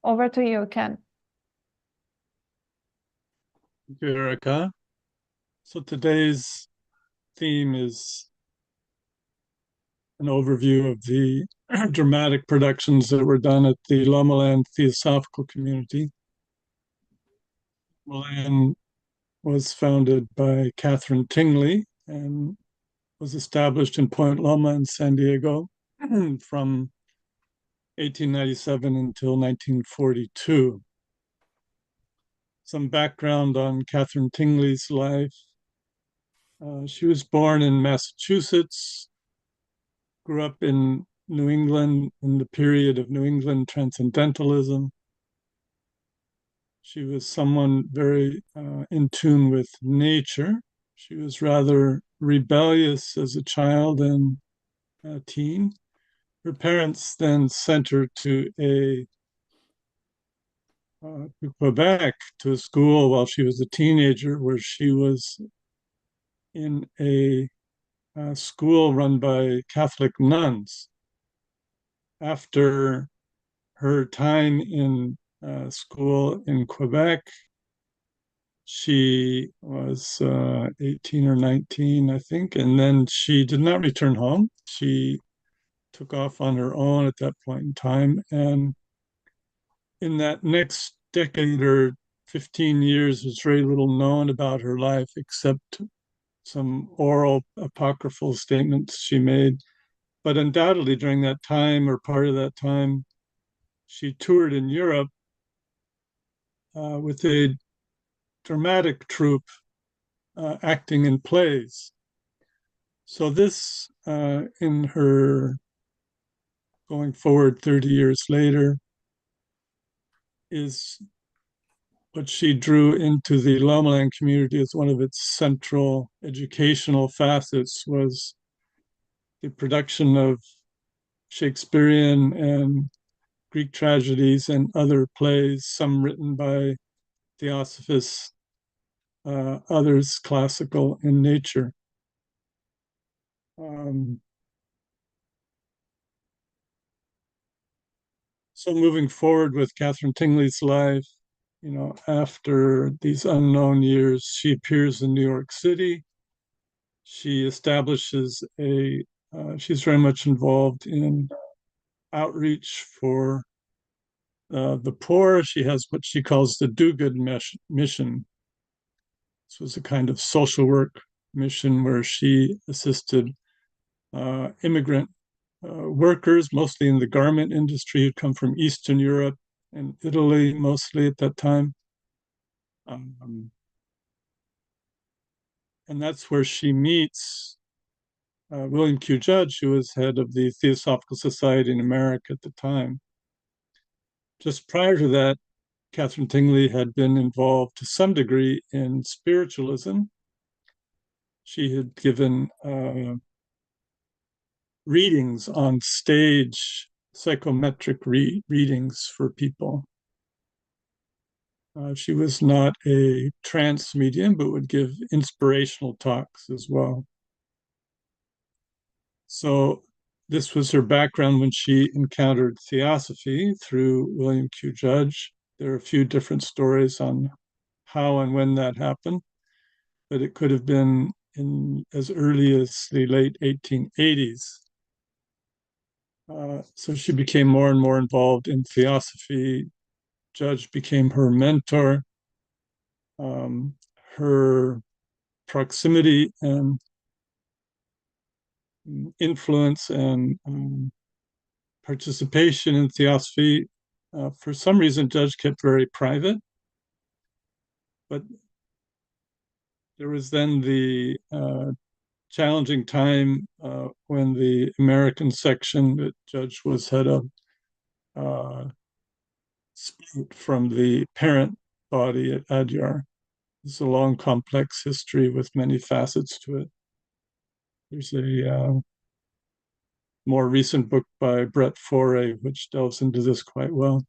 Over to you, Ken. Thank you, Erica. So today's theme is an overview of the dramatic productions that were done at the Lomaland Theosophical Community. Lomaland was founded by Catherine Tingley and was established in Point Loma in San Diego from 1897 until 1942. Some background on Catherine Tingley's life. She was born in Massachusetts, grew up in New England in the period of New England transcendentalism. She was someone very in tune with nature. She was rather rebellious as a child and a teen. Her parents then sent her to Quebec to a school while she was a teenager, where she was in a school run by Catholic nuns. After her time in school in Quebec, she was 18 or 19, I think, and then she did not return home. She took off on her own at that point in time. And in that next decade or 15 years, there's very little known about her life except some oral apocryphal statements she made. But undoubtedly, during that time or part of that time, she toured in Europe with a dramatic troupe acting in plays. So, this, in her going forward 30 years later, is what she drew into the Lomaland community as one of its central educational facets, was the production of Shakespearean and Greek tragedies and other plays, some written by Theosophists, others classical in nature. Um, so moving forward with Catherine Tingley's life, after these unknown years, she appears in New York City. She establishes she's very much involved in outreach for the poor. She has what she calls the do-good mission. This was a kind of social work mission where she assisted immigrant workers, mostly in the garment industry, who'd come from Eastern Europe and Italy, mostly at that time. And that's where she meets William Q. Judge, who was head of the Theosophical Society in America at the time. Just prior to that, Catherine Tingley had been involved to some degree in spiritualism. She had given readings on stage, psychometric readings for people. She was not a trance medium, but would give inspirational talks as well. So this was her background when she encountered Theosophy through William Q. Judge. There are a few different stories on how and when that happened, but it could have been in as early as the late 1880s. So she became more and more involved in Theosophy. Judge became her mentor. Her proximity and influence and participation in Theosophy, for some reason, Judge kept very private. But there was then the challenging time when the American section that Judge was head of split from the parent body at Adyar. It's a long, complex history with many facets to it. There's a more recent book by Brett Foray, which delves into this quite well.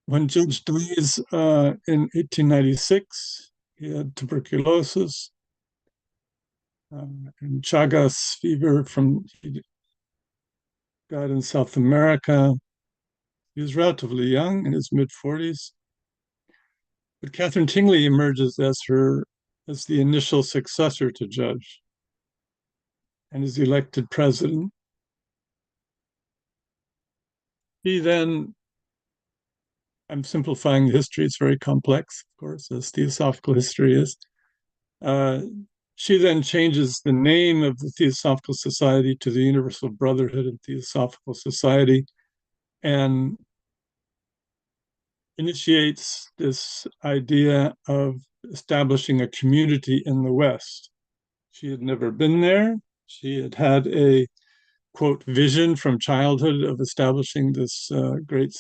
When Judge dies in 1896, he had tuberculosis. and Chagas fever from he got in South America. He was relatively young, in his mid 40s. But Catherine Tingley emerges as the initial successor to Judge and is elected president. He then, I'm simplifying the history, it's very complex, of course, as theosophical history is. Uh, she then changes the name of the Theosophical Society to the Universal Brotherhood and Theosophical Society and initiates this idea of establishing a community in the West. She had never been there. She had had a quote vision from childhood of establishing this great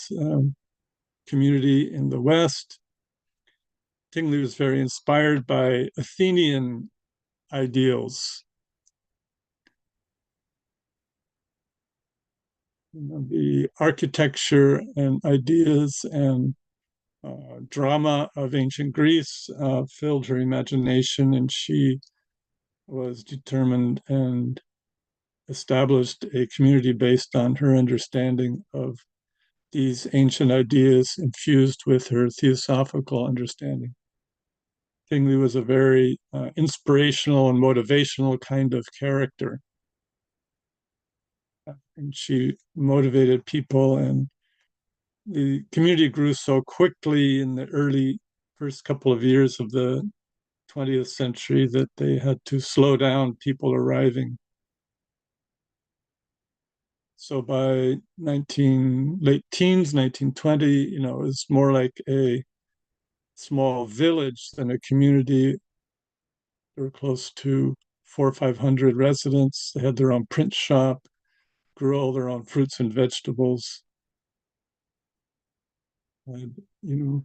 community in the West. Tingley was very inspired by Athenian ideals. The architecture and ideas and drama of ancient Greece filled her imagination, and she was determined and established a community based on her understanding of these ancient ideas infused with her theosophical understanding. Tingley was a very inspirational and motivational kind of character. And she motivated people, and the community grew so quickly in the early first couple of years of the 20th century that they had to slow down people arriving. So by late teens, 1920, it was more like a small village than a community. There were close to 400 or 500 residents. They had their own print shop, grew all their own fruits and vegetables. And,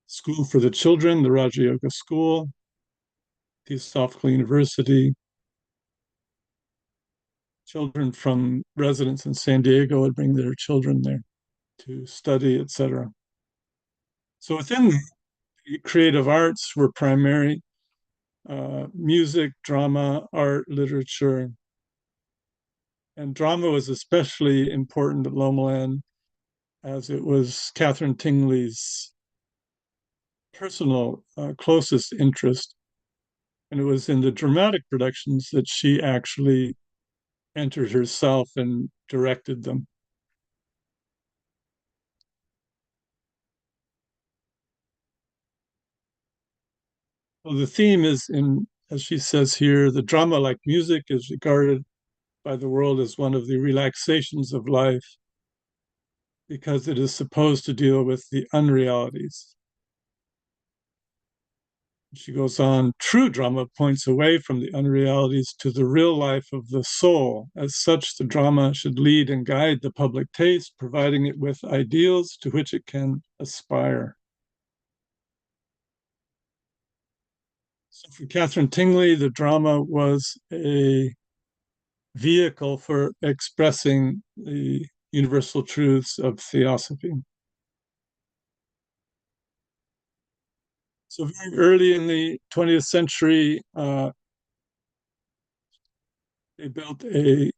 school for the children, the Raja Yoga School, Theosophical University. Children from residents in San Diego would bring their children there to study, etc. So within the creative arts were primary music, drama, art, literature. And drama was especially important at Lomaland as it was Catherine Tingley's personal closest interest. And it was in the dramatic productions that she actually entered herself and directed them. So the theme is as she says here, the drama, like music, is regarded by the world as one of the relaxations of life because it is supposed to deal with the unrealities. She goes on, true drama points away from the unrealities to the real life of the soul. As such, the drama should lead and guide the public taste, providing it with ideals to which it can aspire. So for Catherine Tingley, the drama was a vehicle for expressing the universal truths of theosophy. So very early in the 20th century, they built a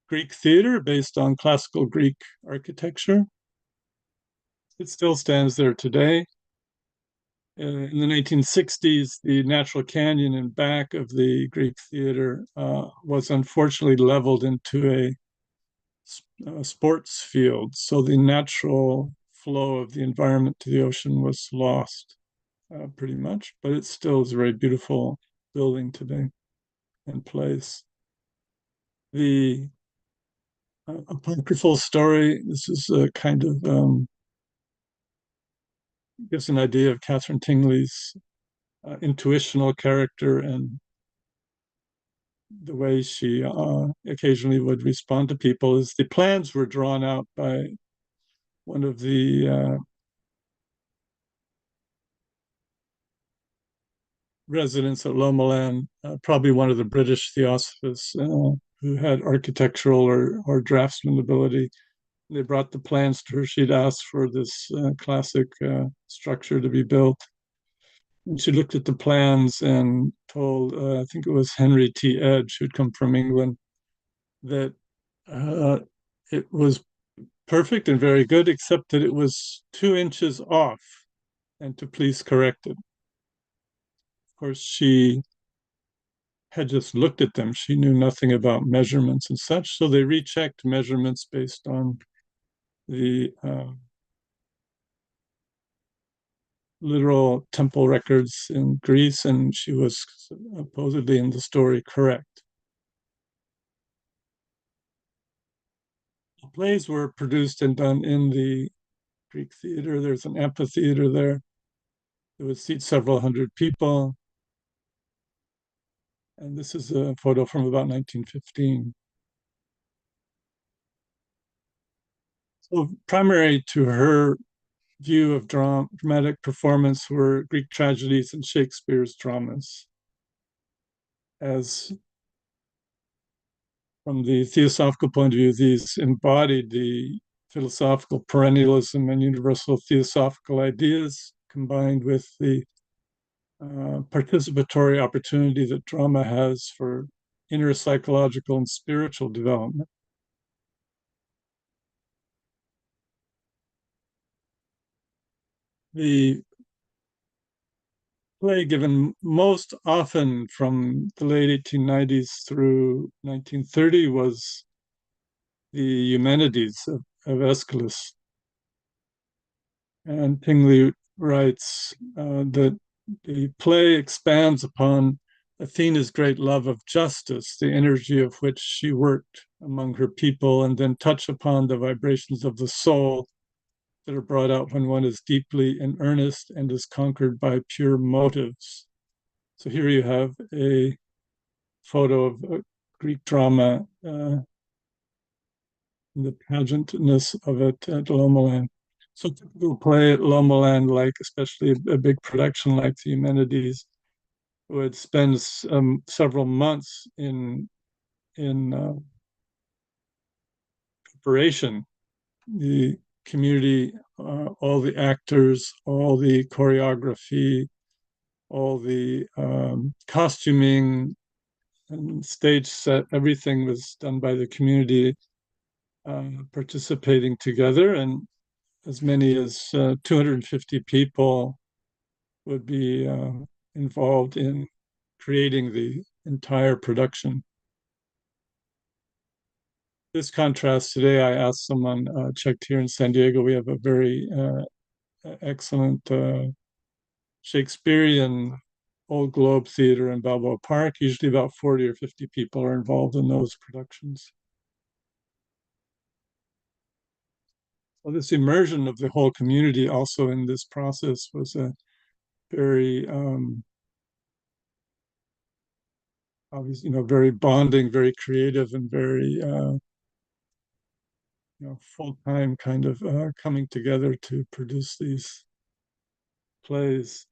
Greek theater based on classical Greek architecture. It still stands there today. In the 1960s, the natural canyon in back of the Greek theater was unfortunately leveled into a sports field. So the natural flow of the environment to the ocean was lost pretty much, but it still is a very beautiful building today and place. The apocryphal story, this is a kind of gives an idea of Catherine Tingley's intuitional character and the way she occasionally would respond to people. Is the plans were drawn out by one of the residents at Lomaland, probably one of the British theosophists who had architectural or draftsman ability. They brought the plans to her. She'd asked for this classic structure to be built. And she looked at the plans and told, I think it was Henry T. Edge, who'd come from England, that uh, it was perfect and very good, except that it was 2 inches off, and to please correct it. Of course, she had just looked at them. She knew nothing about measurements and such, so they rechecked measurements based on the literal temple records in Greece, and she was supposedly in the story correct. The plays were produced and done in the Greek theater. There's an amphitheater there. It would seat several hundred people. And this is a photo from about 1915. So, primary to her view of dramatic performance were Greek tragedies and Shakespeare's dramas. As from the theosophical point of view, these embodied the philosophical perennialism and universal theosophical ideas combined with the participatory opportunity that drama has for inner psychological and spiritual development. The play given most often from the late 1890s through 1930 was the Eumenides of Aeschylus. And Tingley writes that the play expands upon Athena's great love of justice, the energy of which she worked among her people, and then touch upon the vibrations of the soul that are brought out when one is deeply in earnest and is conquered by pure motives. So here you have a photo of a Greek drama, the pageantness of it at Lomaland. So typical play at Lomaland, like especially a big production like the Eumenides, would spend several months in preparation. The community, all the actors, all the choreography, all the costuming and stage set, everything was done by the community participating together, and as many as 250 people would be involved in creating the entire production. This contrast today, I asked someone, checked here in San Diego, we have a very excellent Shakespearean Old Globe Theater in Balboa Park. Usually about 40 or 50 people are involved in those productions. So this immersion of the whole community also in this process was a very obviously, very bonding, very creative, and very full time kind of coming together to produce these plays.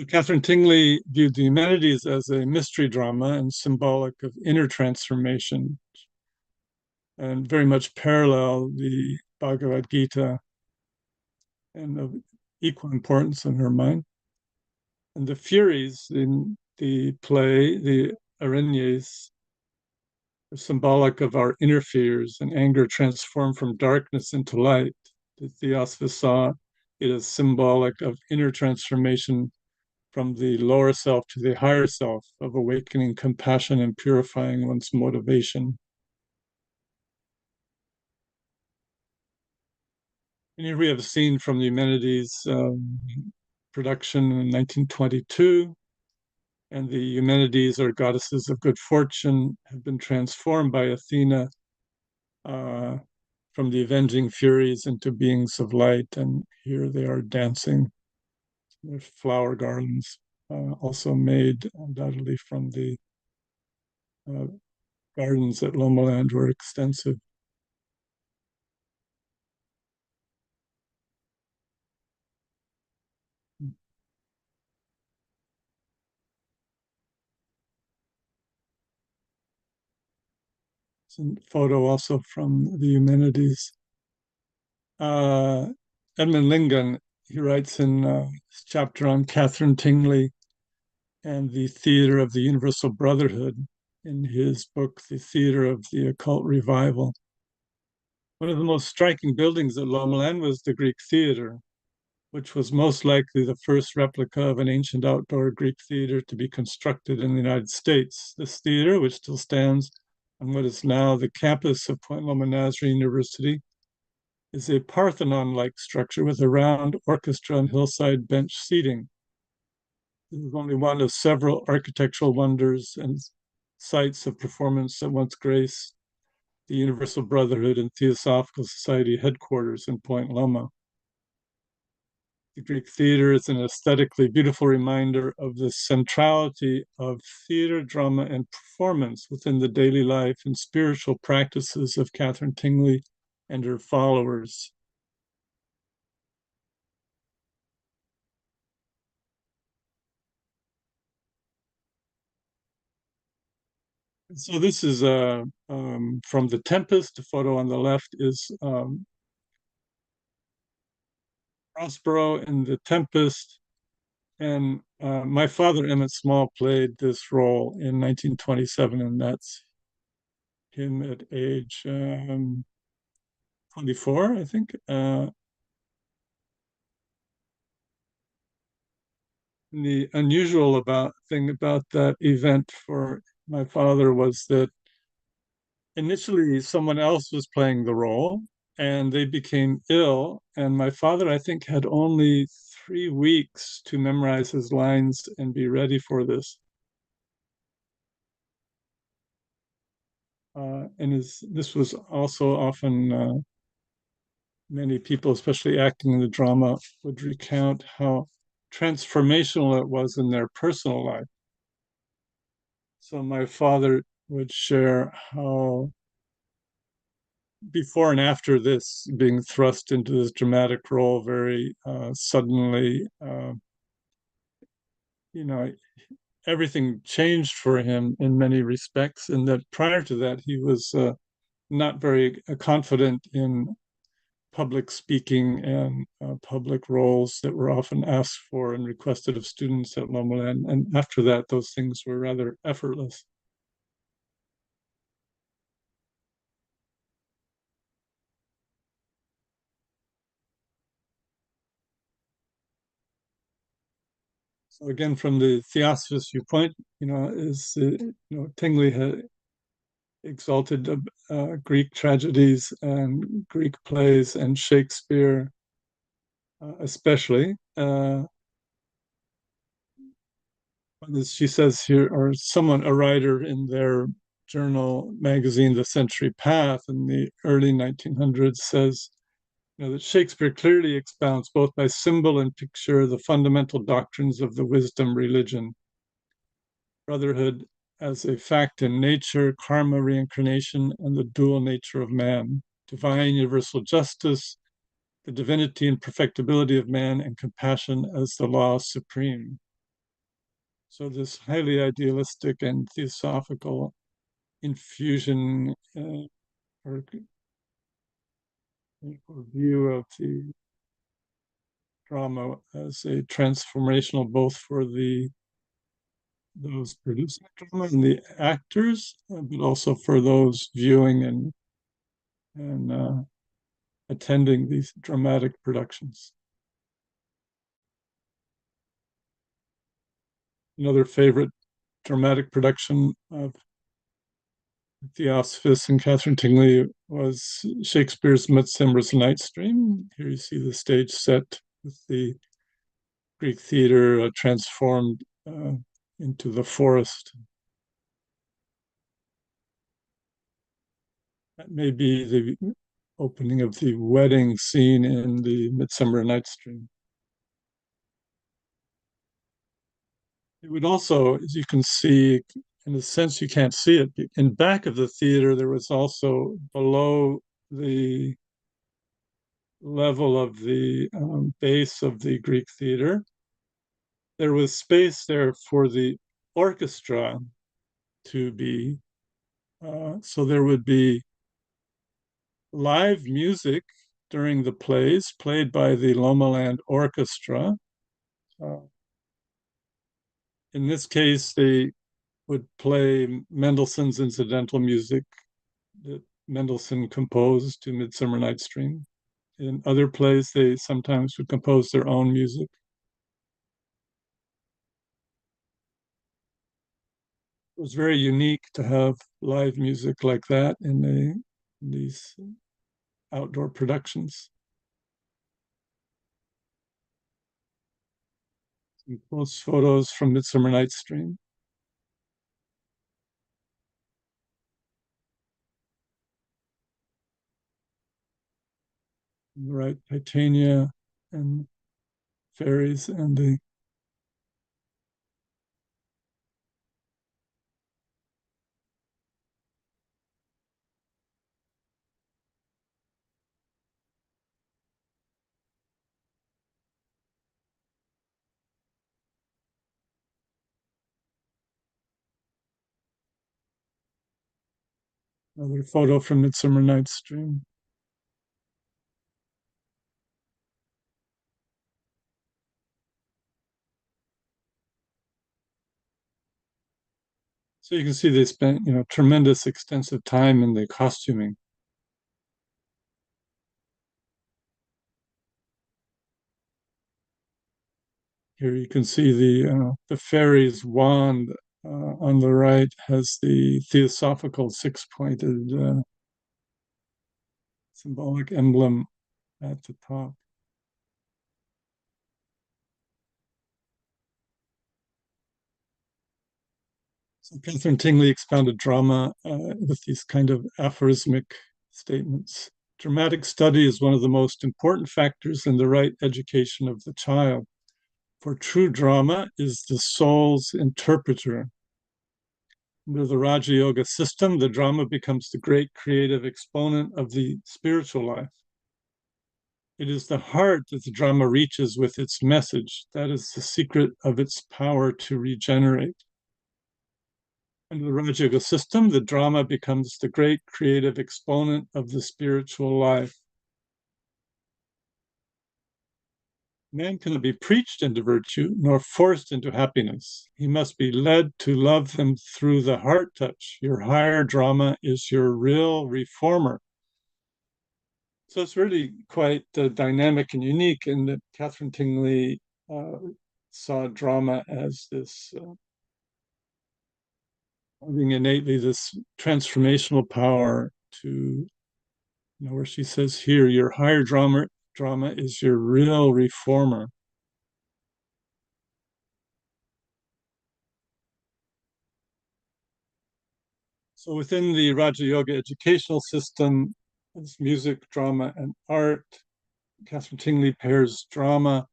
Catherine Tingley viewed the Humanities as a mystery drama and symbolic of inner transformation, and very much parallel the Bhagavad Gita, and of equal importance in her mind. And the Furies in the play, the Araignées, are symbolic of our inner fears and anger transformed from darkness into light. The Theosopher saw it as symbolic of inner transformation from the lower self to the higher self, of awakening compassion and purifying one's motivation. And here we have a scene from the Eumenides production in 1922. And the Eumenides, or goddesses of good fortune, have been transformed by Athena uh, from the avenging Furies into beings of light. And here they are dancing. There's flower garlands, also made undoubtedly from the uh, gardens at Lomaland were extensive. Some photo also from the Eumenides. Uh, Edmund Lincoln he writes in his chapter on Catherine Tingley and the Theater of the Universal Brotherhood in his book, The Theater of the Occult Revival. One of the most striking buildings at Lomaland was the Greek theater, which was most likely the first replica of an ancient outdoor Greek theater to be constructed in the United States. This theater, which still stands on what is now the campus of Point Loma Nazarene University, is a Parthenon-like structure with a round orchestra and hillside bench seating. This is only one of several architectural wonders and sites of performance that once graced the Universal Brotherhood and Theosophical Society headquarters in Point Loma. The Greek theater is an aesthetically beautiful reminder of the centrality of theater, drama, and performance within the daily life and spiritual practices of Catherine Tingley and her followers. So this is from The Tempest. The photo on the left is Prospero in The Tempest. And my father, Emmett Small, played this role in 1927, and that's him at age 24, I think. The unusual thing about that event for my father was that initially someone else was playing the role and they became ill. And my father, I think, had only 3 weeks to memorize his lines and be ready for this. This was also often many people, especially acting in the drama, would recount how transformational it was in their personal life. So my father would share how before and after this being thrust into this dramatic role very suddenly, you know, everything changed for him in many respects, and that prior to that he was not very confident in public speaking and public roles that were often asked for and requested of students at Lomaland. And after that, those things were rather effortless. So again, from the Theosophist viewpoint, Tingley had exalted Greek tragedies and Greek plays and Shakespeare, especially. As she says here, or a writer in their journal magazine, The Century Path, in the early 1900s, says that Shakespeare clearly expounds both by symbol and picture the fundamental doctrines of the wisdom religion. Brotherhood as a fact in nature, karma, reincarnation, and the dual nature of man, divine universal justice, the divinity and perfectibility of man, and compassion as the law supreme. So this highly idealistic and theosophical infusion or, or view of the drama as a transformational both for those producing drama and the actors, but also for those viewing and attending these dramatic productions. Another favorite dramatic production of Theosophist and Catherine Tingley was Shakespeare's Midsummer's Night's Dream. Here you see the stage set with the Greek theater transformed into the forest. That may be the opening of the wedding scene in the Midsummer Night's Dream. It would also, as you can see, in a sense you can't see it, in back of the theater there was also below the level of the base of the Greek theater, there was space there for the orchestra to be, so there would be live music during the plays, played by the Lomaland Orchestra. Uh, in this case, they would play Mendelssohn's incidental music that Mendelssohn composed to Midsummer Night's Dream. In other plays, they sometimes would compose their own music. It was very unique to have live music like that in these outdoor productions. Some close photos from Midsummer Night's Dream. Right, Titania and fairies and the other photo from Midsummer Night's Dream. So you can see they spent, tremendous extensive time in the costuming. Here you can see the fairy's wand on the right has the theosophical six-pointed symbolic emblem at the top. So Catherine Tingley expounded drama with these kind of aphorismic statements. Dramatic study is one of the most important factors in the right education of the child. For true drama is the soul's interpreter. Under the Raja Yoga system, the drama becomes the great creative exponent of the spiritual life. It is the heart that the drama reaches with its message. That is the secret of its power to regenerate. Under the Raja Yoga system, the drama becomes the great creative exponent of the spiritual life. Man cannot be preached into virtue nor forced into happiness. He must be led to love them through the heart touch. Your higher drama is your real reformer. So it's really quite dynamic and unique in that Catherine Tingley uh, saw drama as this having innately this transformational power to, where she says here, your higher drama is your real reformer. So within the Raja Yoga educational system, as music, drama, and art, Catherine Tingley pairs drama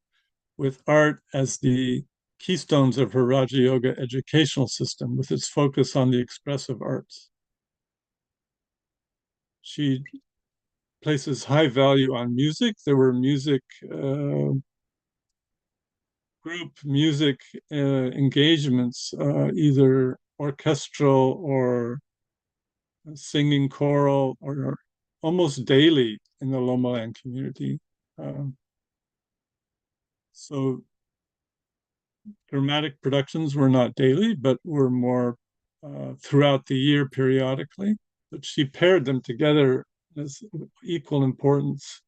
with art as the keystones of her Raja Yoga educational system, with its focus on the expressive arts. She places high value on music. There were group music engagements, either orchestral or singing choral, or almost daily in the Lomaland community. Um, so dramatic productions were not daily, but were more throughout the year periodically. But she paired them together as equal importance.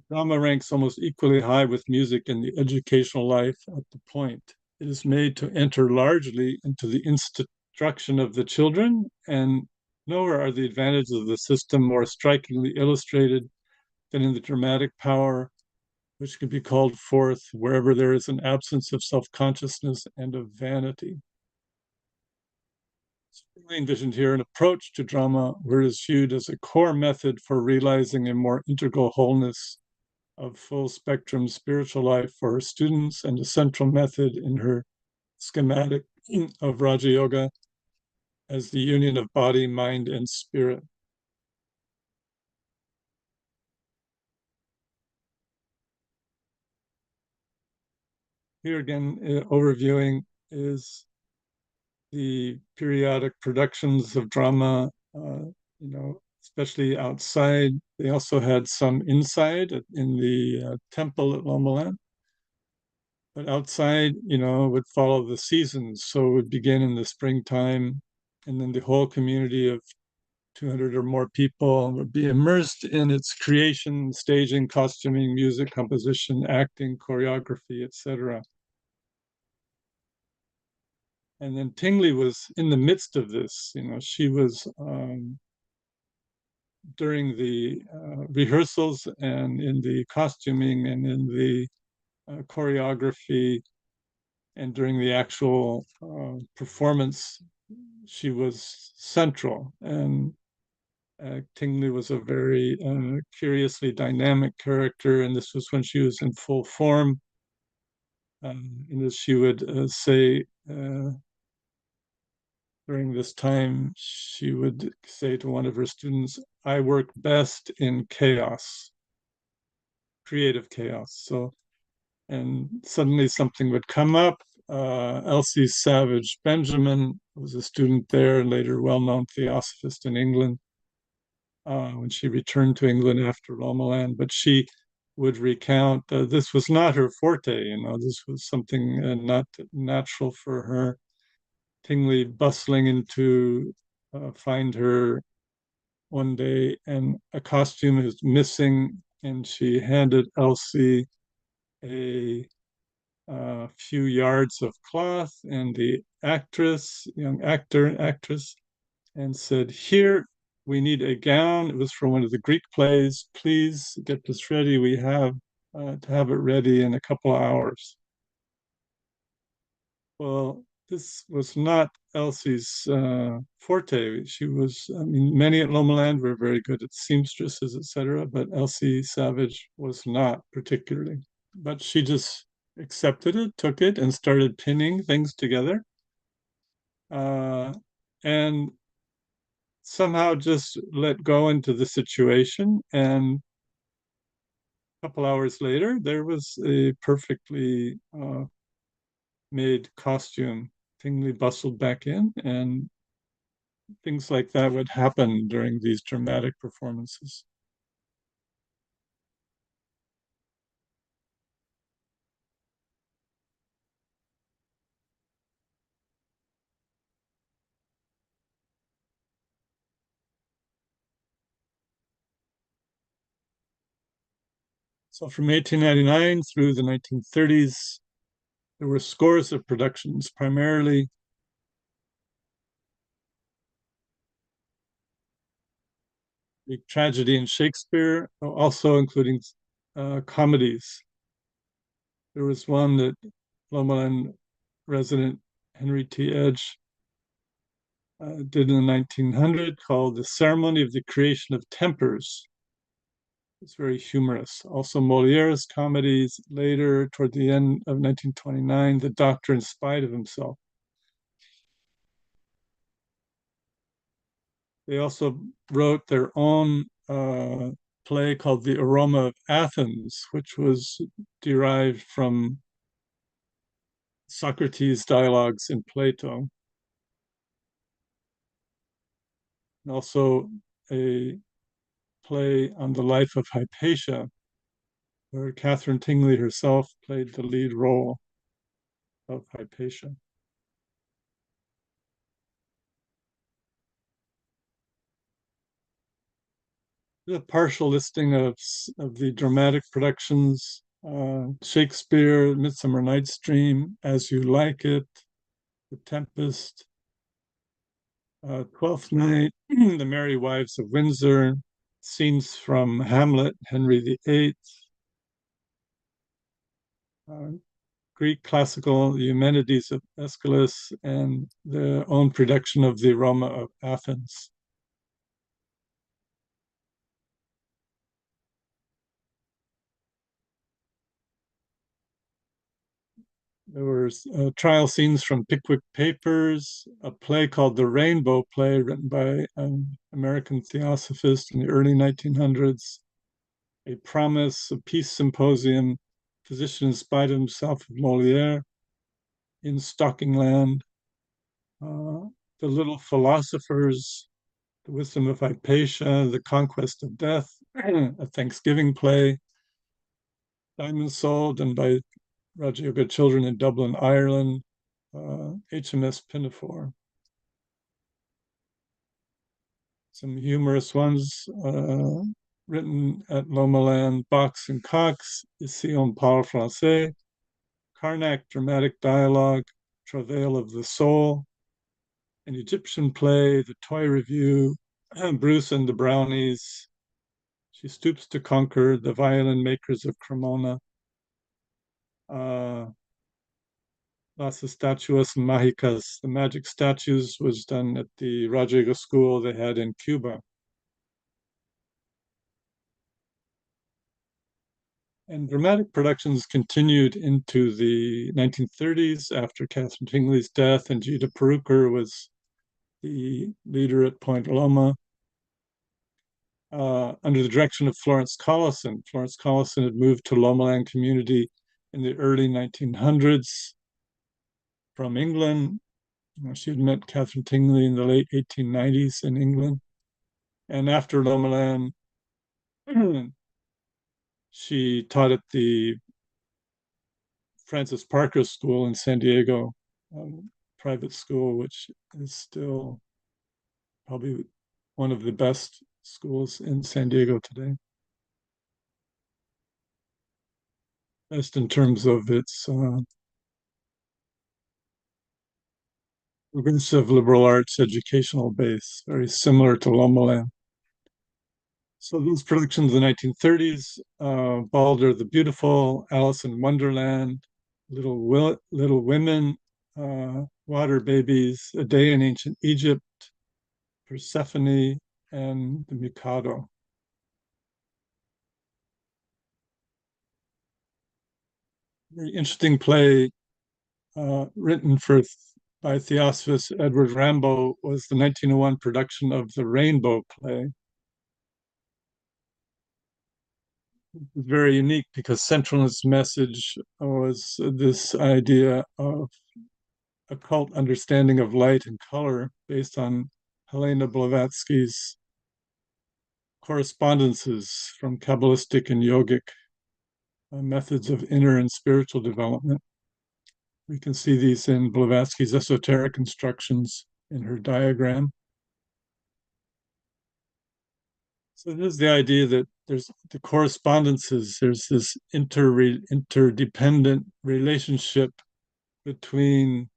Drama ranks almost equally high with music in the educational life at the point. It is made to enter largely into the instruction of the children, and nowhere are the advantages of the system more strikingly illustrated than in the dramatic power which can be called forth wherever there is an absence of self-consciousness and of vanity. I envisioned here an approach to drama where it is viewed as a core method for realizing a more integral wholeness of full spectrum spiritual life for her students, and a central method in her schematic of Raja Yoga as the union of body, mind, and spirit. Here again, overviewing is the periodic productions of drama especially outside. They also had some inside in the temple at Lomaland. But outside, would follow the seasons. So it would begin in the springtime, and then the whole community of 200 or more people would be immersed in its creation, staging, costuming, music, composition, acting, choreography, etc. And then Tingley was in the midst of this. She was during the rehearsals and in the costuming and in the choreography and during the actual performance, she was central. And Tingley was a very curiously dynamic character, and this was when she was in full form. And as she would say during this time, she would say to one of her students, "I work best in chaos, creative chaos." So, and suddenly something would come up. Elsie Savage Benjamin was a student there, and later well-known theosophist in England, when she returned to England after Lomaland. But she would recount this was not her forte, this was something not natural for her. Tingley bustling into find her one day, and a costume is missing, and she handed Elsie a few yards of cloth and the young actress, and said, "Here, we need a gown." It was from one of the Greek plays. "Please get this ready. We have to have it ready in a couple of hours." Well, this was not Elsie's forte. I mean, many at Lomaland were very good at seamstresses, etc., but Elsie Savage was not particularly. But she just accepted it, took it, and started pinning things together. Uh, and somehow just let go into the situation. And a couple hours later, there was a perfectly made costume. Tingley bustled back in, and things like that would happen during these dramatic performances. So from 1899 through the 1930s, there were scores of productions, primarily the tragedy in Shakespeare, also including comedies. There was one that Lomaland resident Henry T. Edge did in the 1900 called The Ceremony of the Creation of Tempers. It's very humorous. Also, Moliere's comedies later, toward the end of 1929, The Doctor in Spite of Himself. They also wrote their own play called The Aroma of Athens, which was derived from Socrates' dialogues in Plato. And also a play on the life of Hypatia, where Catherine Tingley herself played the lead role of Hypatia. A partial listing of the dramatic productions: Shakespeare, Midsummer Night's Dream, As You Like It, The Tempest, Twelfth Night, The Merry Wives of Windsor, scenes from Hamlet, Henry VIII, uh, Greek classical, the Eumenides of Aeschylus, and their own production of the Aroma of Athens. There were trial scenes from Pickwick Papers, a play called The Rainbow Play, written by an American theosophist in the early 1900s, A Promise, a Peace Symposium, Physician in Spite of Himself of Moliere, In Stalking Land, The Little Philosophers, The Wisdom of Hypatia, The Conquest of Death, a Thanksgiving play, Diamond Soul, done by Raja Yoga Children in Dublin, Ireland, HMS Pinafore. Some humorous ones written at Lomaland, Box and Cox, Ici on parle français, Karnak, dramatic dialogue, Travail of the Soul, an Egyptian play, The Toy Review, Bruce and the Brownies, She Stoops to Conquer, The Violin Makers of Cremona, uh, Las Estatuas Mágicas, The Magic Statues was done at the Rodrigo School they had in Cuba. And dramatic productions continued into the 1930s after Catherine Tingley's death, and Gita Perukar was the leader at Point Loma. Under the direction of Florence Collison. Florence Collison had moved to Lomaland community in the early 1900s from England. She had met Catherine Tingley in the late 1890s in England. And after Lomaland, she taught at the Francis Parker School in San Diego, private school, which is still probably one of the best schools in San Diego today. Best in terms of its progressive liberal arts educational base, very similar to Lomaland. So those productions in the 1930s, Balder the Beautiful, Alice in Wonderland, Little Women, Water Babies, A Day in Ancient Egypt, Persephone, and The Mikado. Very interesting play written by Theosophist Edward Rambo was the 1901 production of The Rainbow Play. Very unique because central in its message was this idea of occult understanding of light and color based on Helena Blavatsky's correspondences from Kabbalistic and yogic methods of inner and spiritual development. We can see these in Blavatsky's esoteric instructions in her diagram. So there's the idea that there's the correspondences, there's this interdependent relationship between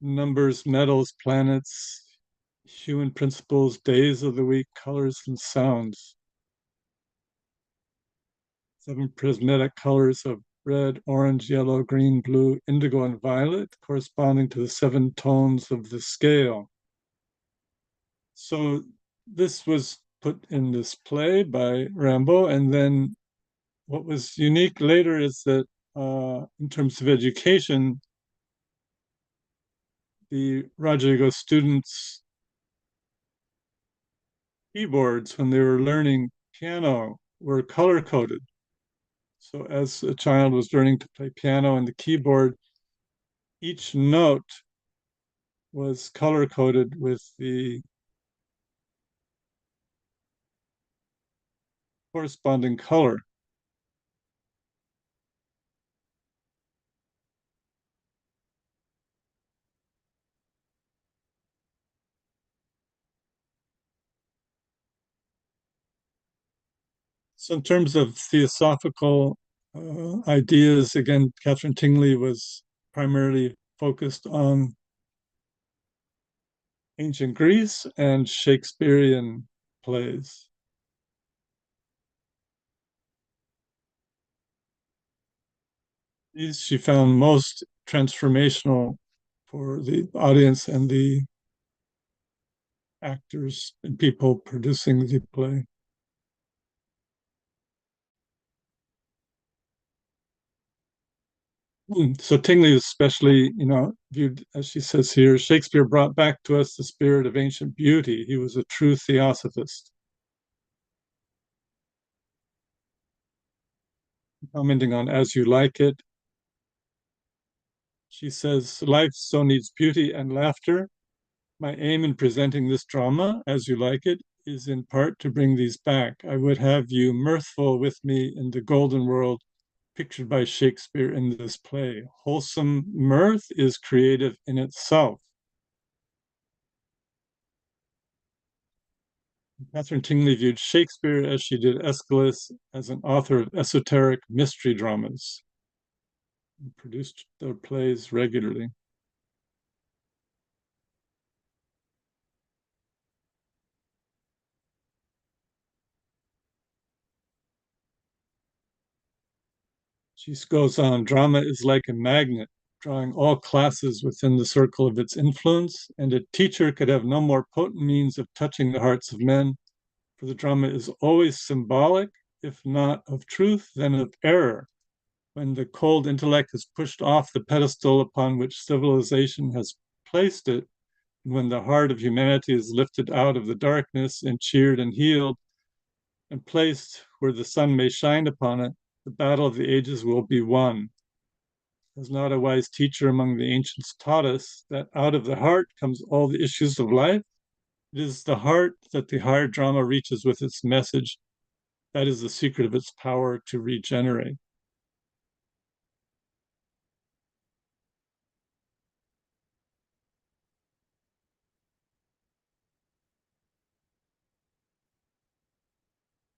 numbers, metals, planets, human principles, days of the week, colors, and sounds. 7 prismatic colors of red, orange, yellow, green, blue, indigo, and violet, corresponding to the 7 tones of the scale. So this was put in this play by Rambo, and then what was unique later is that in terms of education, the Rodrigo students' keyboards, when they were learning piano, were color coded. So as a child was learning to play piano and the keyboard, each note was color coded with the corresponding color. So in terms of theosophical ideas, again, Catherine Tingley was primarily focused on ancient Greece and Shakespearean plays. These she found most transformational for the audience and the actors and people producing the play. So Tingley is especially, viewed, as she says here, Shakespeare brought back to us the spirit of ancient beauty. He was a true theosophist. Commenting on As You Like It, she says, life so needs beauty and laughter. My aim in presenting this drama, as you like it, is in part to bring these back. I would have you mirthful with me in the golden world pictured by Shakespeare in this play. Wholesome mirth is creative in itself. Catherine Tingley viewed Shakespeare as she did Aeschylus as an author of esoteric mystery dramas and produced their plays regularly. She goes on, drama is like a magnet, drawing all classes within the circle of its influence, and a teacher could have no more potent means of touching the hearts of men, for the drama is always symbolic, if not of truth, then of error. When the cold intellect is pushed off the pedestal upon which civilization has placed it, and when the heart of humanity is lifted out of the darkness and cheered and healed and placed where the sun may shine upon it, the battle of the ages will be won. Has not a wise teacher among the ancients taught us that out of the heart comes all the issues of life? It is the heart that the higher drama reaches with its message. That is the secret of its power to regenerate.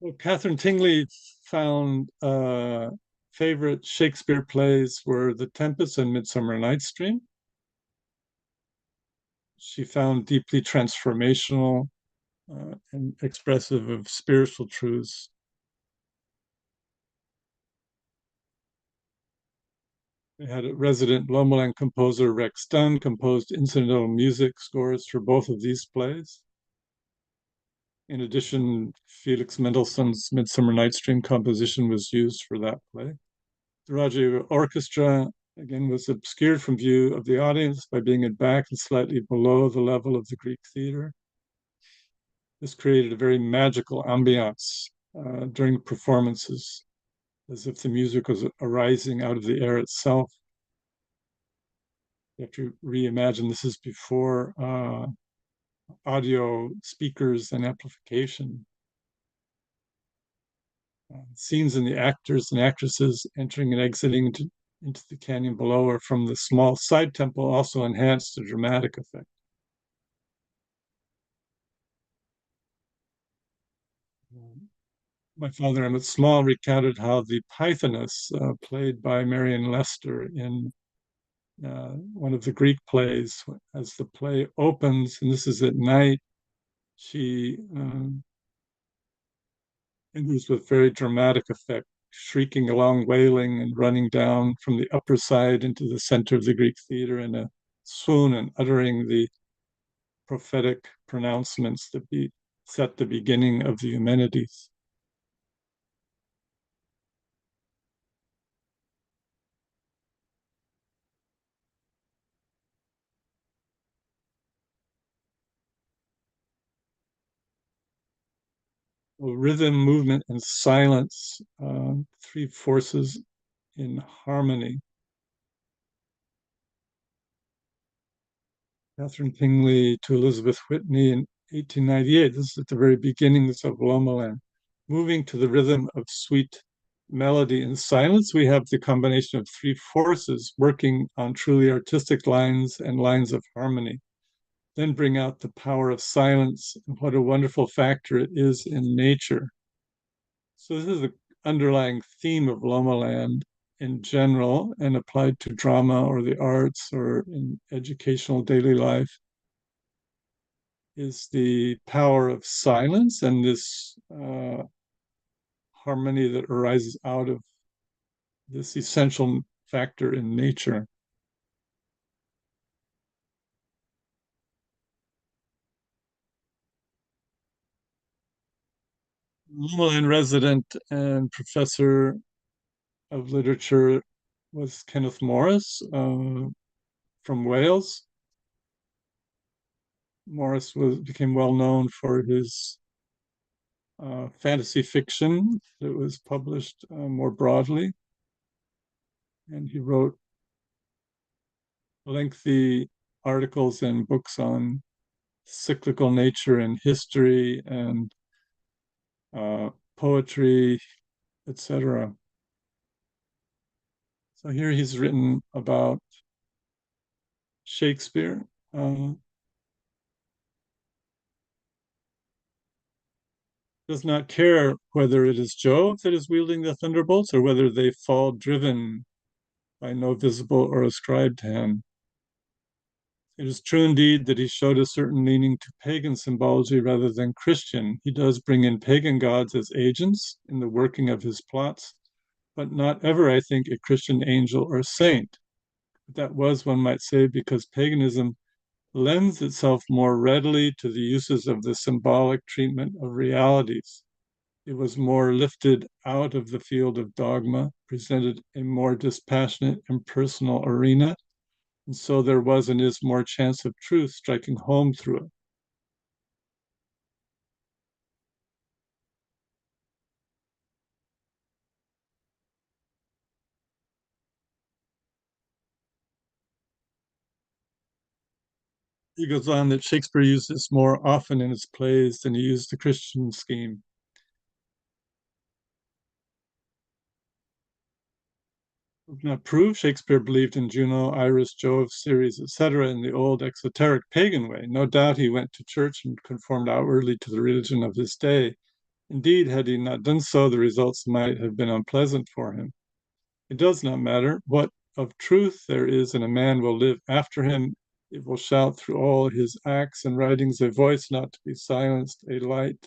Well, Catherine Tingley found favorite Shakespeare plays were The Tempest and Midsummer Night's Dream. She found deeply transformational and expressive of spiritual truths. They had a resident Lomaland composer, Rex Dunn, composed incidental music scores for both of these plays. In addition, Felix Mendelssohn's Midsummer Night's Dream composition was used for that play. The Raja Orchestra, again, was obscured from view of the audience by being at back and slightly below the level of the Greek theater. This created a very magical ambiance during performances, as if the music was arising out of the air itself. You have to reimagine this is before audio speakers and amplification. Scenes in the actors and actresses entering and exiting into the canyon below or from the small side temple also enhanced the dramatic effect. My father, Emmett Small, recounted how the Pythoness, played by Marion Lester in one of the Greek plays, as the play opens, and this is at night, she enters with very dramatic effect, shrieking along, wailing, and running down from the upper side into the center of the Greek theater in a swoon and uttering the prophetic pronouncements that set the beginning of the Eumenides. Well, rhythm, movement, and silence, three forces in harmony. Catherine Tingley to Elizabeth Whitney in 1898. This is at the very beginnings of Lomaland. Moving to the rhythm of sweet melody and silence, we have the combination of three forces working on truly artistic lines and lines of harmony. Then bring out the power of silence and what a wonderful factor it is in nature. So this is the underlying theme of Lomaland in general and applied to drama or the arts or in educational daily life is the power of silence and this harmony that arises out of this essential factor in nature. Lomaland resident and professor of literature was Kenneth Morris from Wales. Morris became well known for his fantasy fiction that was published more broadly. And he wrote lengthy articles and books on cyclical nature in history and uh, poetry, etc. So here he's written about Shakespeare. Uh, does not care whether it is Jove that is wielding the thunderbolts or whether they fall driven by no visible or ascribed hand. It is true indeed that he showed a certain leaning to pagan symbology rather than Christian. He does bring in pagan gods as agents in the working of his plots, but not ever, I think, a Christian angel or saint. That was, one might say, because paganism lends itself more readily to the uses of the symbolic treatment of realities. It was more lifted out of the field of dogma, presented a more dispassionate and personal arena, and so there was and is more chance of truth striking home through it. He goes on that Shakespeare used this more often in his plays than he used the Christian scheme. Not prove Shakespeare believed in Juno, Iris, Jove, Ceres, etc., in the old exoteric pagan way. No doubt he went to church and conformed outwardly to the religion of his day. Indeed, had he not done so, the results might have been unpleasant for him. It does not matter what of truth there is, and a man will live after him. It will shout through all his acts and writings a voice not to be silenced, a light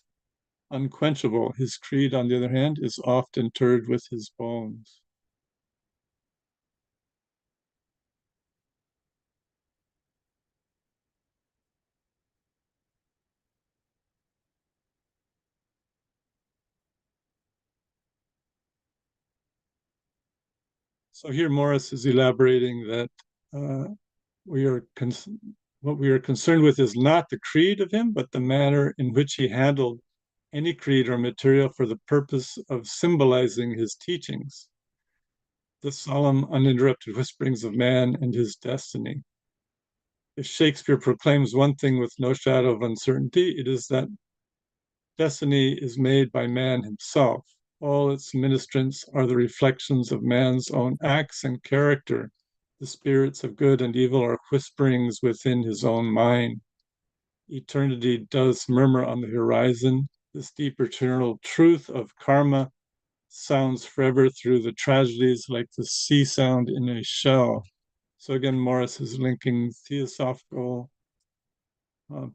unquenchable. His creed, on the other hand, is oft interred with his bones. So here Morris is elaborating that uh, we are what we are concerned with is not the creed of him, but the manner in which he handled any creed or material for the purpose of symbolizing his teachings, the solemn, uninterrupted whisperings of man and his destiny. If Shakespeare proclaims one thing with no shadow of uncertainty, it is that destiny is made by man himself. All its ministrants are the reflections of man's own acts and character. The spirits of good and evil are whisperings within his own mind. Eternity does murmur on the horizon. This deep eternal truth of karma sounds forever through the tragedies like the sea sound in a shell. So again, Morris is linking theosophical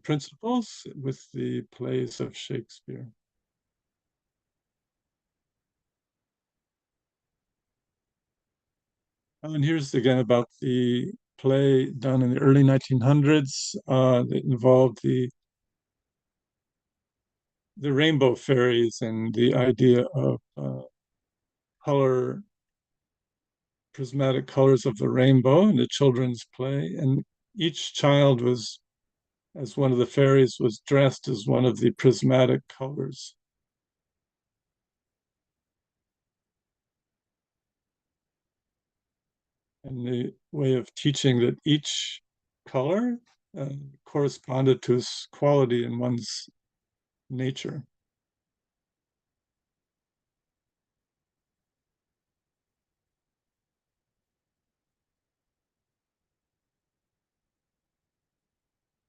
principles with the plays of Shakespeare. And here's again about the play done in the early 1900s that involved the rainbow fairies and the idea of color, prismatic colors of the rainbow in a children's play. And each child was, as one of the fairies, was dressed as one of the prismatic colors. And the way of teaching that each color uh, corresponded to its quality in one's nature.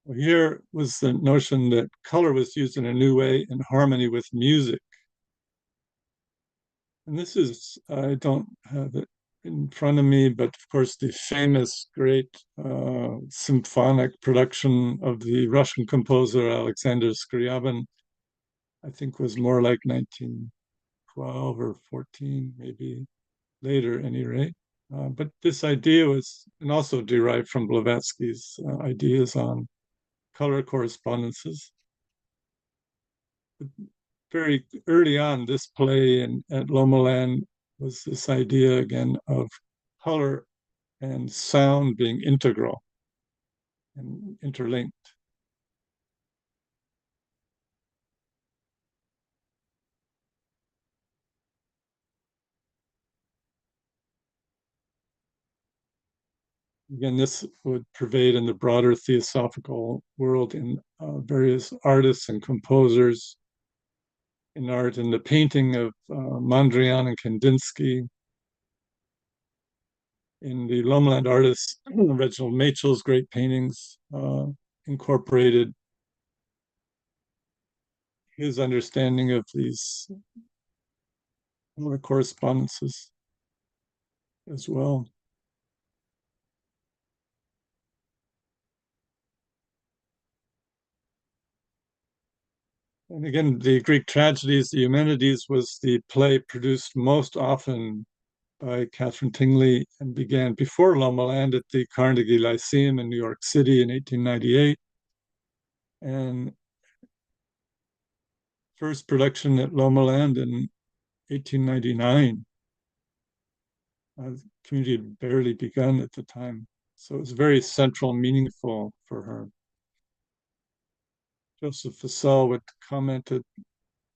Well, here was the notion that color was used in a new way in harmony with music. And this is, I don't have it in front of me, but of course, the famous great symphonic production of the Russian composer Alexander Scriabin, I think was more like 1912 or 14, maybe later, at any rate. But this idea was, and also derived from Blavatsky's ideas on color correspondences. Very early on, this play at Lomaland was this idea again of color and sound being integral and interlinked. Again, this would pervade in the broader theosophical world in various artists and composers in art, in the painting of Mondrian and Kandinsky, in the Lomaland artist Reginald Machel's great paintings incorporated his understanding of these correspondences as well. And again, the Greek tragedies, the Eumenides, was the play produced most often by Catherine Tingley and began before Lomaland at the Carnegie Lyceum in New York City in 1898. And first production at Lomaland in 1899. The community had barely begun at the time. So it was very central, meaningful for her. Joseph Fussell would commented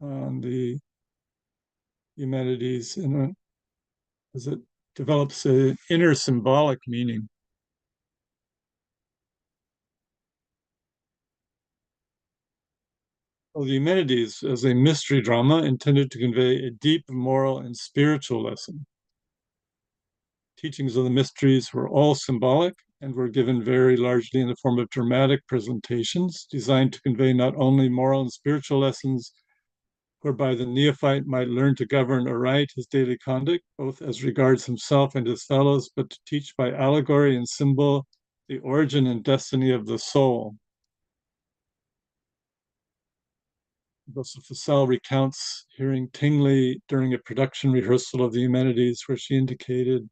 on the Eumenides as it develops an inner symbolic meaning. Well, the Eumenides as a mystery drama intended to convey a deep moral and spiritual lesson. Teachings of the mysteries were all symbolic and were given very largely in the form of dramatic presentations designed to convey not only moral and spiritual lessons, whereby the neophyte might learn to govern aright his daily conduct, both as regards himself and his fellows, but to teach by allegory and symbol the origin and destiny of the soul. Joseph Fussell recounts hearing Tingley during a production rehearsal of the Eumenides, where she indicated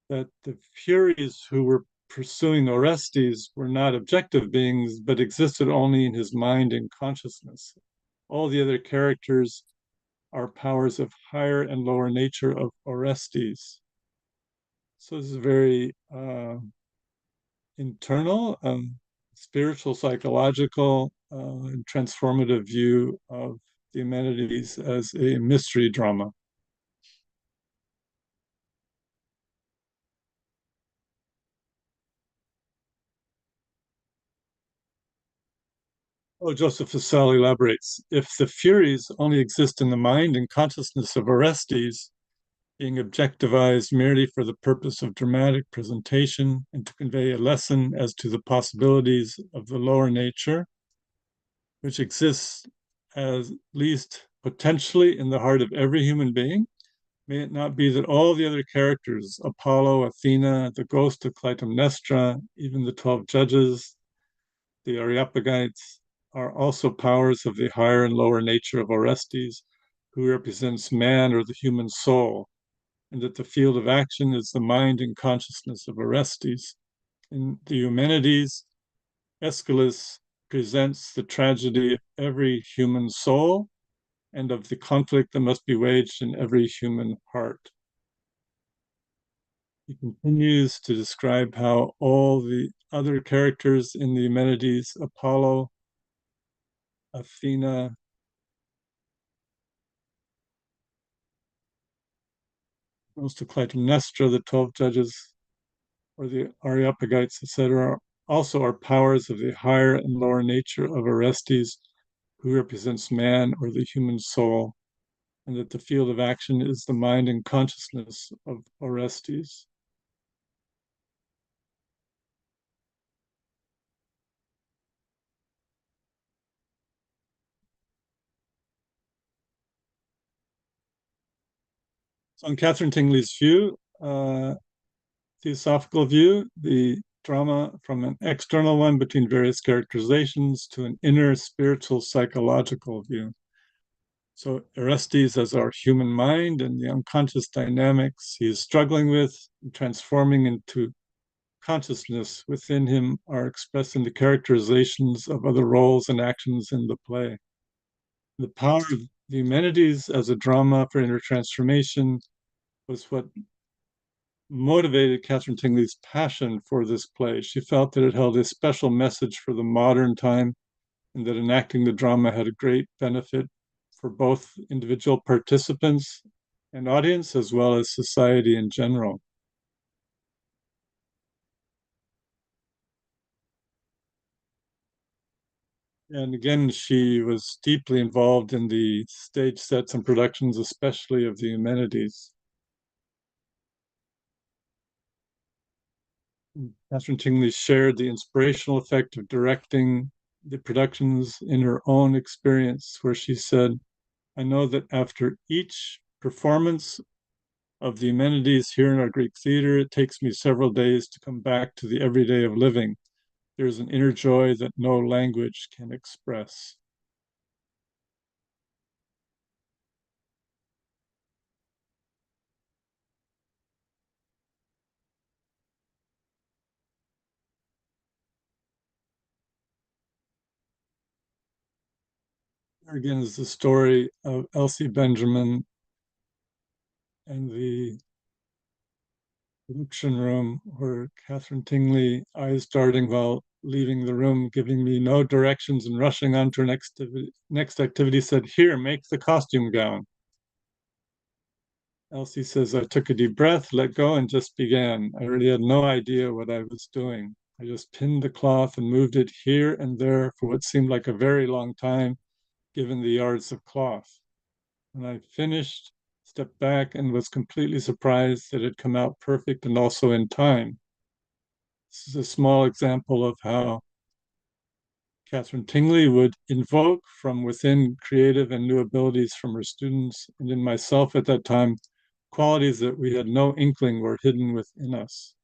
that the Furies who were pursuing Orestes were not objective beings, but existed only in his mind and consciousness. All the other characters are powers of higher and lower nature of Orestes. So this is very internal, spiritual, psychological, and transformative view of the Eumenides as a mystery drama. Oh, Joseph Fussell elaborates, if the Furies only exist in the mind and consciousness of Orestes, being objectivized merely for the purpose of dramatic presentation and to convey a lesson as to the possibilities of the lower nature, which exists at least potentially in the heart of every human being, may it not be that all the other characters, Apollo, Athena, the ghost of Clytemnestra, even the 12 judges, the Areopagites, are also powers of the higher and lower nature of Orestes, who represents man or the human soul, and that the field of action is the mind and consciousness of Orestes. In the Eumenides, Aeschylus presents the tragedy of every human soul and of the conflict that must be waged in every human heart. He continues to describe how all the other characters in the Eumenides, Apollo, Athena, most of Clytemnestra, the 12 judges, or the Areopagites, etc., also are powers of the higher and lower nature of Orestes, who represents man or the human soul, and that the field of action is the mind and consciousness of Orestes. So, in Catherine Tingley's view, theosophical view, the drama from an external one between various characterizations to an inner spiritual psychological view. So Orestes as our human mind and the unconscious dynamics he is struggling with, transforming into consciousness within him are expressed in the characterizations of other roles and actions in the play. The power of the Eumenides as a drama for inner transformation was what motivated Catherine Tingley's passion for this play. She felt that it held a special message for the modern time and that enacting the drama had a great benefit for both individual participants and audience as well as society in general. And again, she was deeply involved in the stage sets and productions, especially of the Eumenides. Catherine Tingley shared the inspirational effect of directing the productions in her own experience, where she said, I know that after each performance of the Eumenides here in our Greek theater, it takes me several days to come back to the everyday of living. There's an inner joy that no language can express. Here again is the story of Elsie Benjamin and the production room where Catherine Tingley, eyes darting while leaving the room, giving me no directions and rushing on to her next activity, said, Here, make the costume gown. Elsie says, I took a deep breath, let go, and just began. I really had no idea what I was doing. I just pinned the cloth and moved it here and there for what seemed like a very long time, given the yards of cloth. When I finished, stepped back and was completely surprised that it had come out perfect and also in time. This is a small example of how Catherine Tingley would invoke from within creative and new abilities from her students and in myself at that time, qualities that we had no inkling were hidden within us.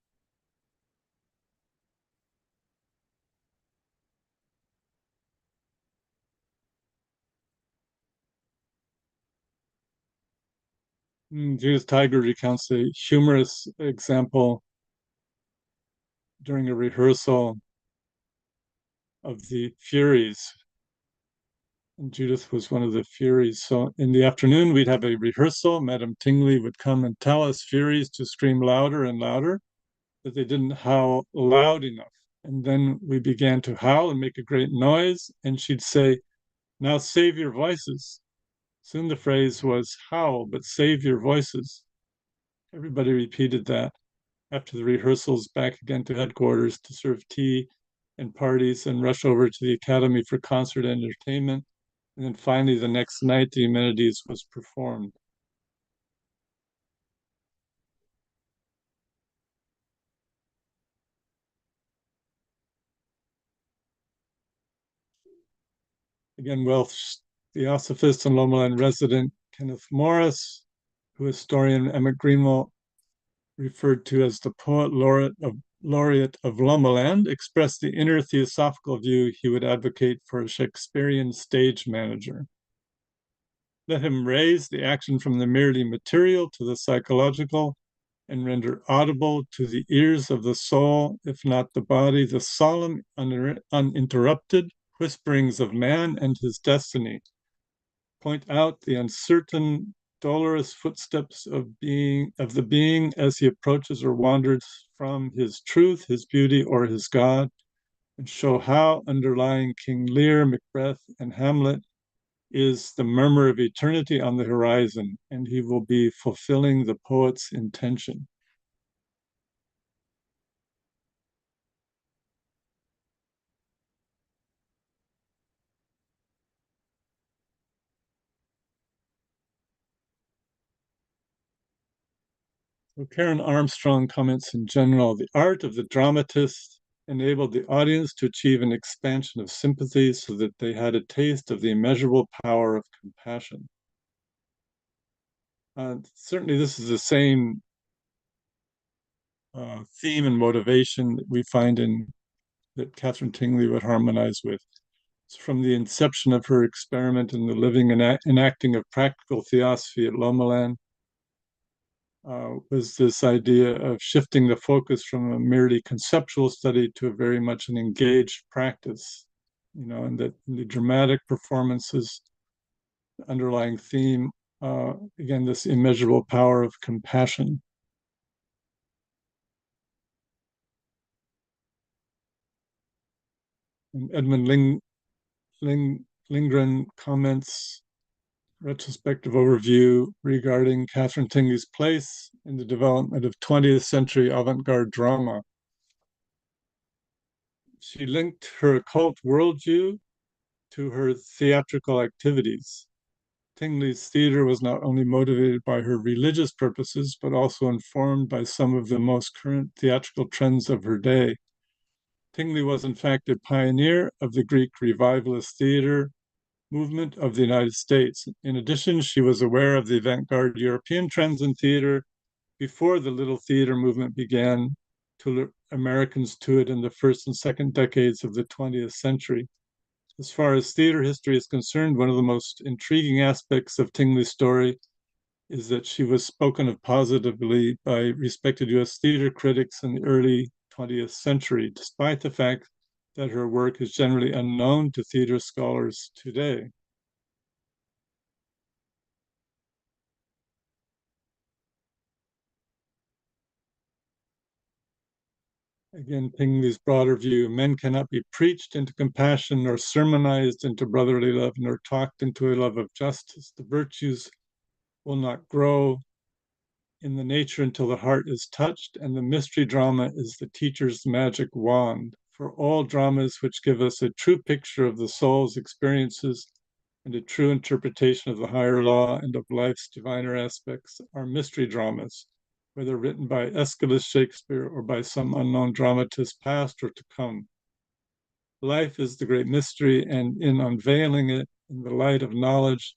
Judith Tiger recounts a humorous example during a rehearsal of the Furies. And Judith was one of the Furies. So in the afternoon, we'd have a rehearsal. Madame Tingley would come and tell us Furies to scream louder and louder, that they didn't howl loud enough. And then we began to howl and make a great noise. And she'd say, Now save your voices. Soon the phrase was howl, but save your voices. Everybody repeated that. After the rehearsals, back again to headquarters to serve tea and parties and rush over to the academy for concert entertainment. And then finally, the next night, the Eumenides was performed. Again, Welsh theosophist and Lomaland resident Kenneth Morris, who historian Emmett Greenwell referred to as the poet laureate of Lomaland, expressed the inner theosophical view he would advocate for a Shakespearean stage manager. Let him raise the action from the merely material to the psychological and render audible to the ears of the soul, if not the body, the solemn, uninterrupted whisperings of man and his destiny. Point out the uncertain, dolorous footsteps of the being as he approaches or wanders from his truth, his beauty, or his God, and show how underlying King Lear, Macbeth, and Hamlet is the murmur of eternity on the horizon, and he will be fulfilling the poet's intention. So Karen Armstrong comments in general, the art of the dramatist enabled the audience to achieve an expansion of sympathy so that they had a taste of the immeasurable power of compassion. Certainly, this is the same theme and motivation that we find in that Catherine Tingley would harmonize with. So from the inception of her experiment in the living and enacting of practical theosophy at Lomaland, was this idea of shifting the focus from a merely conceptual study to a very much an engaged practice, and that the dramatic performances, the underlying theme, again, this immeasurable power of compassion. And Edmund Lindgren comments retrospective overview regarding Catherine Tingley's place in the development of 20th century avant-garde drama. She linked her occult worldview to her theatrical activities. Tingley's theater was not only motivated by her religious purposes, but also informed by some of the most current theatrical trends of her day. Tingley was, in fact, a pioneer of the Greek revivalist theater movement of the United States. In addition, she was aware of the avant-garde European trends in theater before the little theater movement began to lure Americans to it in the first and second decades of the 20th century. As far as theater history is concerned, one of the most intriguing aspects of Tingley's story is that she was spoken of positively by respected US theater critics in the early 20th century, despite the fact that her work is generally unknown to theater scholars today. Again, Tingley's broader view: men cannot be preached into compassion, nor sermonized into brotherly love, nor talked into a love of justice. The virtues will not grow in the nature until the heart is touched, and the mystery drama is the teacher's magic wand. For all dramas which give us a true picture of the soul's experiences and a true interpretation of the higher law and of life's diviner aspects are mystery dramas, whether written by Aeschylus Shakespeare or by some unknown dramatist past or to come. Life is the great mystery, and in unveiling it in the light of knowledge,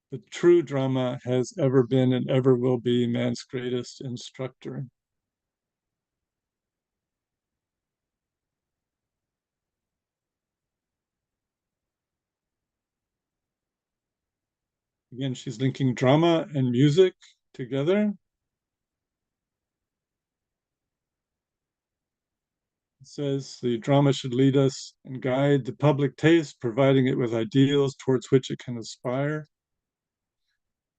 the true drama has ever been and ever will be man's greatest instructor. Again, she's linking drama and music together. It says the drama should lead us and guide the public taste, providing it with ideals towards which it can aspire.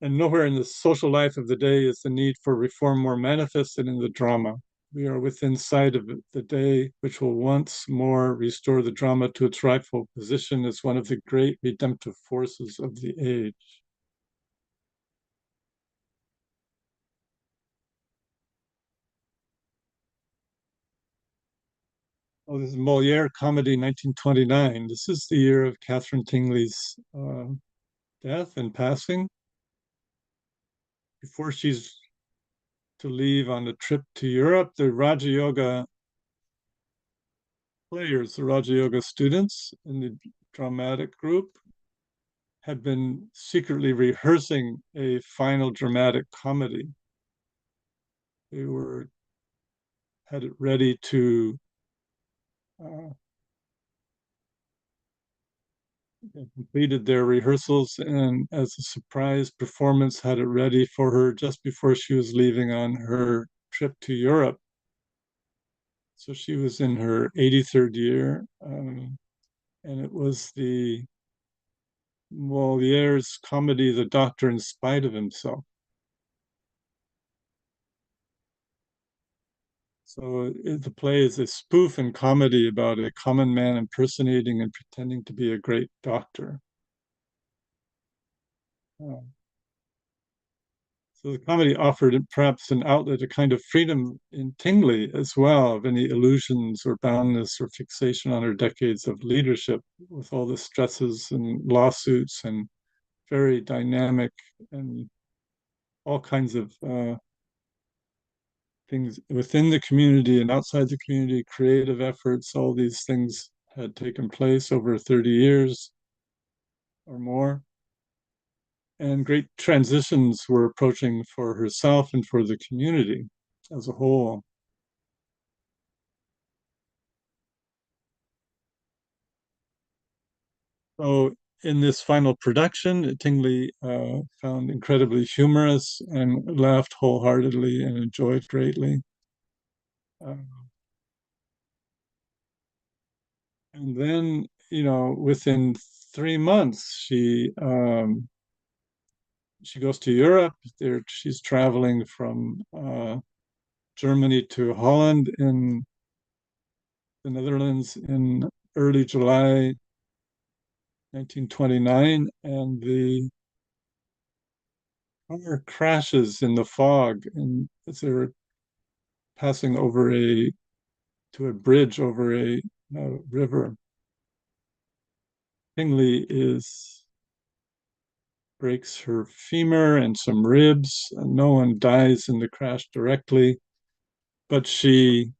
And nowhere in the social life of the day is the need for reform more manifest than in the drama. We are within sight of the day which will once more restore the drama to its rightful position as one of the great redemptive forces of the age. Oh, this is Moliere comedy 1929. This is the year of Catherine Tingley's death and passing. Before she's to leave on a trip to Europe, the Raja Yoga players, the Raja Yoga students in the dramatic group, had been secretly rehearsing a final dramatic comedy. They were had it ready to uh, completed their rehearsals, and as a surprise performance had it ready for her just before she was leaving on her trip to Europe. So she was in her 83rd year, and it was the Moliere's comedy The Doctor in Spite of Himself. So the play is a spoof and comedy about a common man impersonating and pretending to be a great doctor. Uh, so the comedy offered perhaps an outlet, a kind of freedom in Tingley as well, of any illusions or boundness or fixation on her decades of leadership with all the stresses and lawsuits and very dynamic and all kinds of things within the community and outside the community, creative efforts, all these things had taken place over 30 years or more. And great transitions were approaching for herself and for the community as a whole. So, in this final production, Tingley found incredibly humorous and laughed wholeheartedly and enjoyed greatly. Uh, and then, within 3 months, she goes to Europe. There, she's traveling from Germany to Holland in the Netherlands in early July 1929, and the car crashes in the fog, and as they were passing over a bridge over a river, Tingley is breaks her femur and some ribs. No one dies in the crash directly, but she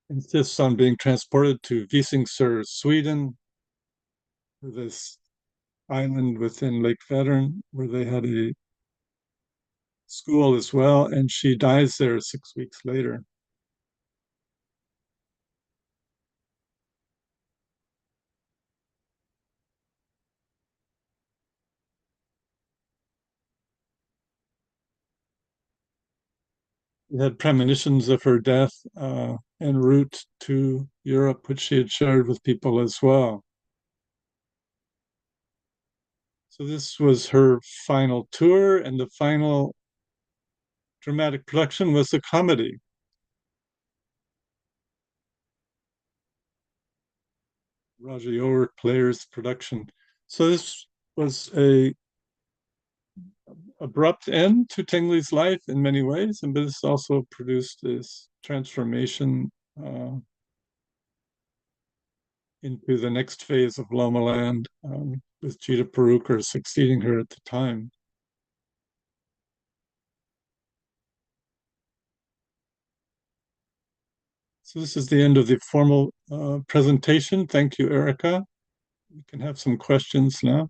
insists on being transported to Visingsö, Sweden, this island within Lake Vättern, where they had a school as well, and she dies there 6 weeks later. She had premonitions of her death en route to Europe, which she had shared with people as well. So this was her final tour, and the final dramatic production was a comedy. Roger Yower Players production. So this was a abrupt end to Tingley's life in many ways, and this also produced this transformation into the next phase of Lomaland, with Gita Parukar succeeding her at the time. So this is the end of the formal presentation. Thank you, Erica. We can have some questions now.